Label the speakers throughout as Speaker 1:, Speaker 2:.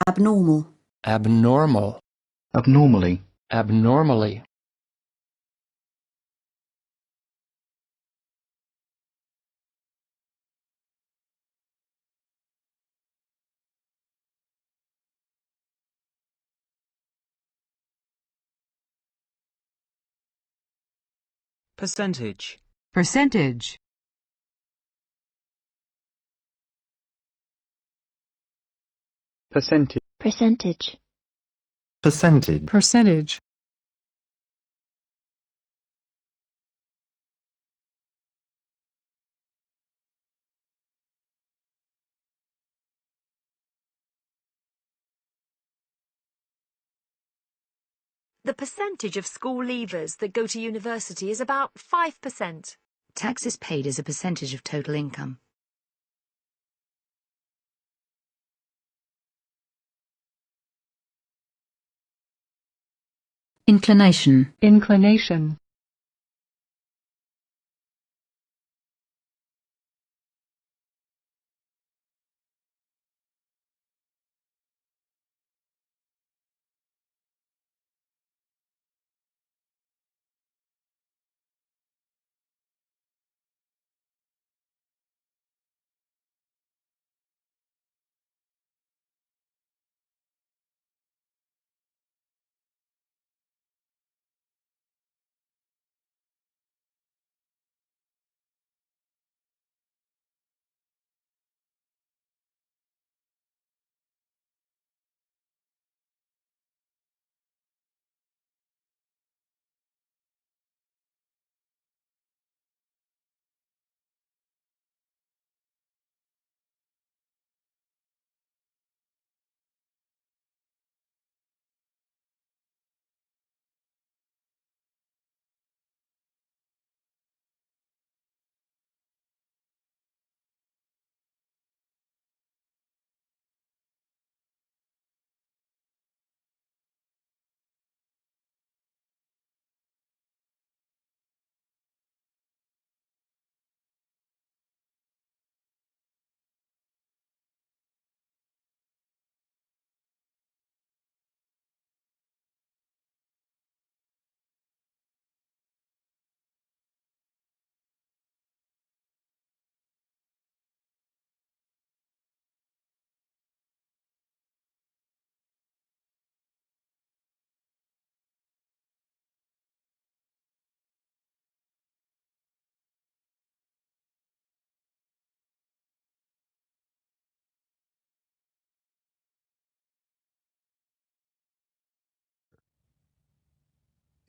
Speaker 1: Abnormal.
Speaker 2: Abnormal.
Speaker 3: Abnormally.
Speaker 2: Abnormally.
Speaker 4: Percentage.
Speaker 5: Percentage.
Speaker 3: Percentage.
Speaker 6: Percentage.
Speaker 3: Percentage.
Speaker 5: Percentage.
Speaker 7: The percentage of school leavers that go to university is about 5%.
Speaker 1: Tax is paid as a percentage of total income. Inclination.
Speaker 5: Inclination.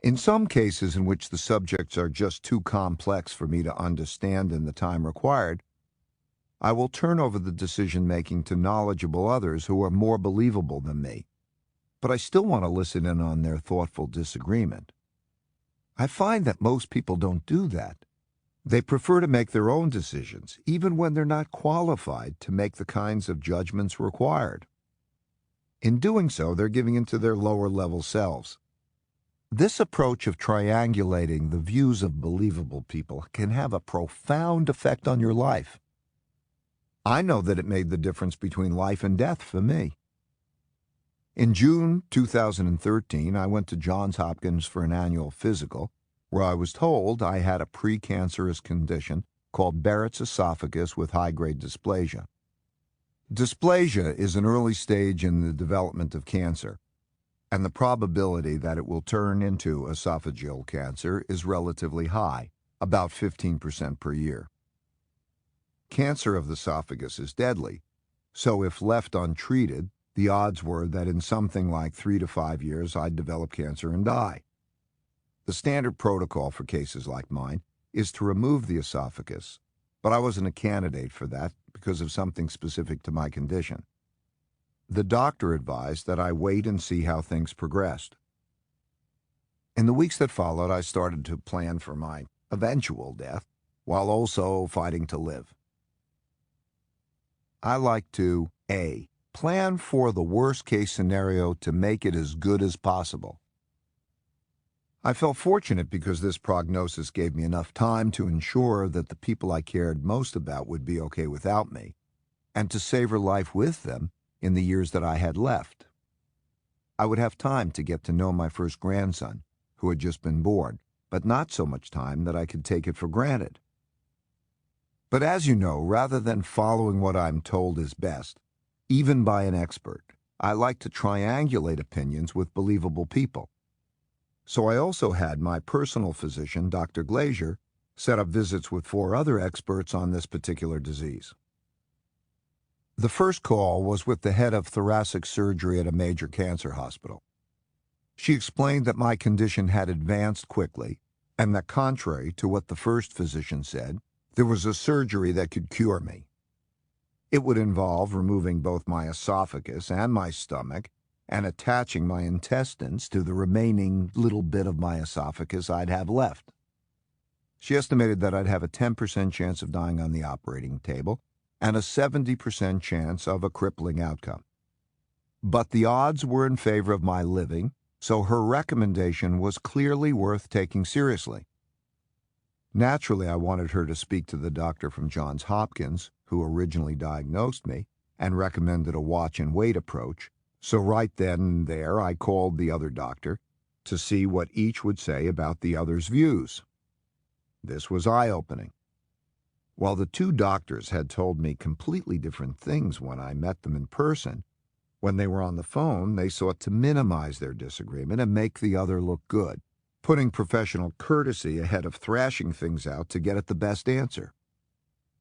Speaker 8: In some cases in which the subjects are just too complex for me to understand in the time required, I will turn over the decision-making to knowledgeable others who are more believable than me. But I still want to listen in on their thoughtful disagreement. I find that most people don't do that. They prefer to make their own decisions, even when they're not qualified to make the kinds of judgments required. In doing so, they're giving in to their lower-level selves. This approach of triangulating the views of believable people can have a profound effect on your life. I know that it made the difference between life and death for me. In June 2013, I went to Johns Hopkins for an annual physical, where I was told I had a precancerous condition called Barrett's esophagus with high-grade dysplasia. Dysplasia is an early stage in the development of cancer, and the probability that it will turn into esophageal cancer is relatively high, about 15% per year. Cancer of the esophagus is deadly, so if left untreated, the odds were that in something like 3 to 5 years I'd develop cancer and die. The standard protocol for cases like mine is to remove the esophagus, but I wasn't a candidate for that because of something specific to my condition. The doctor advised that I wait and see how things progressed. In the weeks that followed, I started to plan for my eventual death, while also fighting to live. I like to, A, plan for the worst-case scenario to make it as good as possible. I felt fortunate because this prognosis gave me enough time to ensure that the people I cared most about would be okay without me, and to savor life with them in the years that I had left. I would have time to get to know my first grandson, who had just been born, but not so much time that I could take it for granted. But as you know, rather than following what I'm told is best, even by an expert, I like to triangulate opinions with believable people. So I also had my personal physician, Dr. Glazier, set up visits with 4 other experts on this particular disease. The first call was with the head of thoracic surgery at a major cancer hospital. She explained that my condition had advanced quickly, and that contrary to what the first physician said, there was a surgery that could cure me. It would involve removing both my esophagus and my stomach and attaching my intestines to the remaining little bit of my esophagus I'd have left. She estimated that I'd have a 10% chance of dying on the operating table and a 70% chance of a crippling outcome. But the odds were in favor of my living, so her recommendation was clearly worth taking seriously. Naturally, I wanted her to speak to the doctor from Johns Hopkins, who originally diagnosed me, and recommended a watch-and-wait approach, so right then and there I called the other doctor to see what each would say about the other's views. This was eye-opening. While the 2 doctors had told me completely different things when I met them in person, when they were on the phone, they sought to minimize their disagreement and make the other look good, putting professional courtesy ahead of thrashing things out to get at the best answer.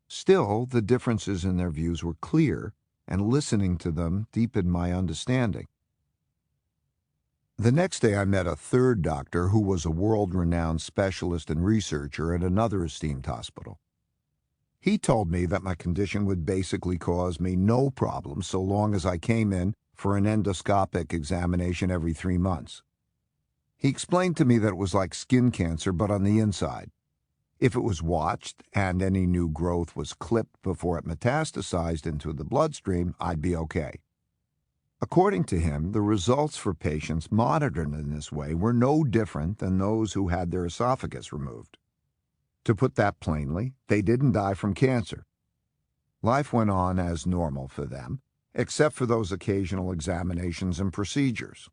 Speaker 8: Still, the differences in their views were clear, and listening to them deepened my understanding. The next day I met a 3rd doctor who was a world-renowned specialist and researcher at another esteemed hospital. He told me that my condition would basically cause me no problems so long as I came in for an endoscopic examination every 3 months. He explained to me that it was like skin cancer, but on the inside. If it was watched and any new growth was clipped before it metastasized into the bloodstream, I'd be okay. According to him, the results for patients monitored in this way were no different than those who had their esophagus removed. To put that plainly, they didn't die from cancer. Life went on as normal for them, except for those occasional examinations and procedures.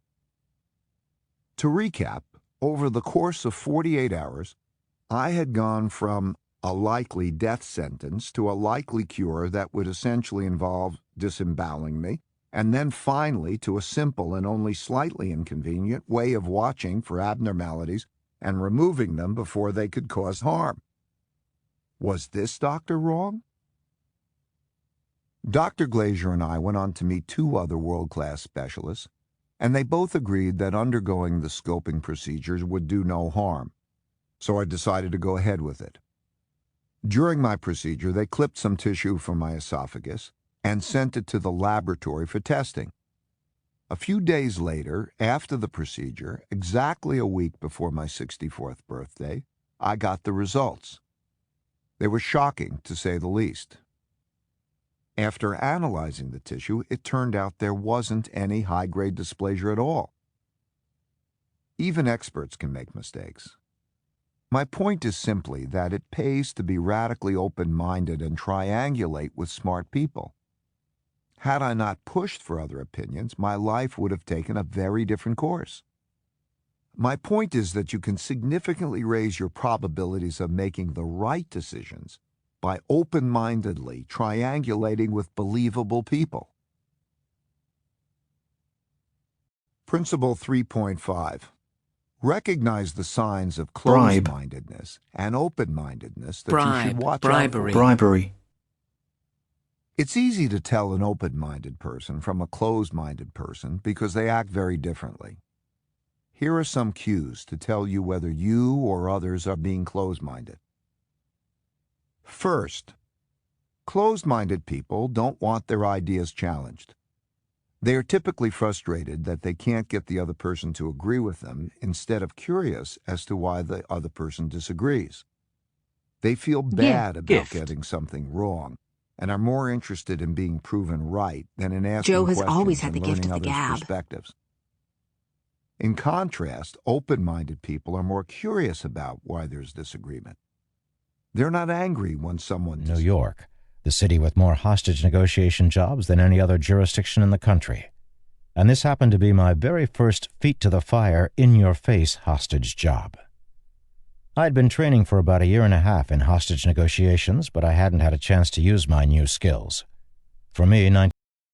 Speaker 8: To recap, over the course of 48 hours, I had gone from a likely death sentence to a likely cure that would essentially involve disemboweling me, and then finally to a simple and only slightly inconvenient way of watching for abnormalities and removing them before they could cause harm. Was this doctor wrong? Dr. Glazier and I went on to meet 2 other world-class specialists, and they both agreed that undergoing the scoping procedures would do no harm, so I decided to go ahead with it. During my procedure, they clipped some tissue from my esophagus and sent it to the laboratory for testing. A few days later, after the procedure, exactly a week before my 64th birthday, I got the results. They were shocking, to say the least. After analyzing the tissue, it turned out there wasn't any high-grade dysplasia at all. Even experts can make mistakes. My point is simply that it pays to be radically open-minded and triangulate with smart people. Had I not pushed for other opinions, my life would have taken a very different course. My point is that you can significantly raise your probabilities of making the right decisions by open-mindedly triangulating with believable people. Principle 3.5. Recognize the signs of closed-mindedness and open-mindedness that you should watch out for.
Speaker 2: Bribery.
Speaker 8: It's easy to tell an open-minded person from a closed-minded person because they act very differently. Here are some cues to tell you whether you or others are being closed-minded. First, closed-minded people don't want their ideas challenged. They are typically frustrated that they can't get the other person to agree with them instead of curious as to why the other person disagrees. They feel bad about getting something wrong and are more interested in being proven right than in asking
Speaker 1: Joe has
Speaker 8: questions
Speaker 1: always had the
Speaker 8: and
Speaker 1: gift
Speaker 8: learning
Speaker 1: of the
Speaker 8: others'
Speaker 1: gab.
Speaker 8: perspectives. In contrast, open-minded people are more curious about why there's disagreement. They're not angry when someone
Speaker 4: New York. the city with more hostage negotiation jobs than any other jurisdiction in the country. And this happened to be my very first feet-to-the-fire, in-your-face hostage job. I'd been training for about a year and a half in hostage negotiations, but I hadn't had a chance to use my new skills. For me,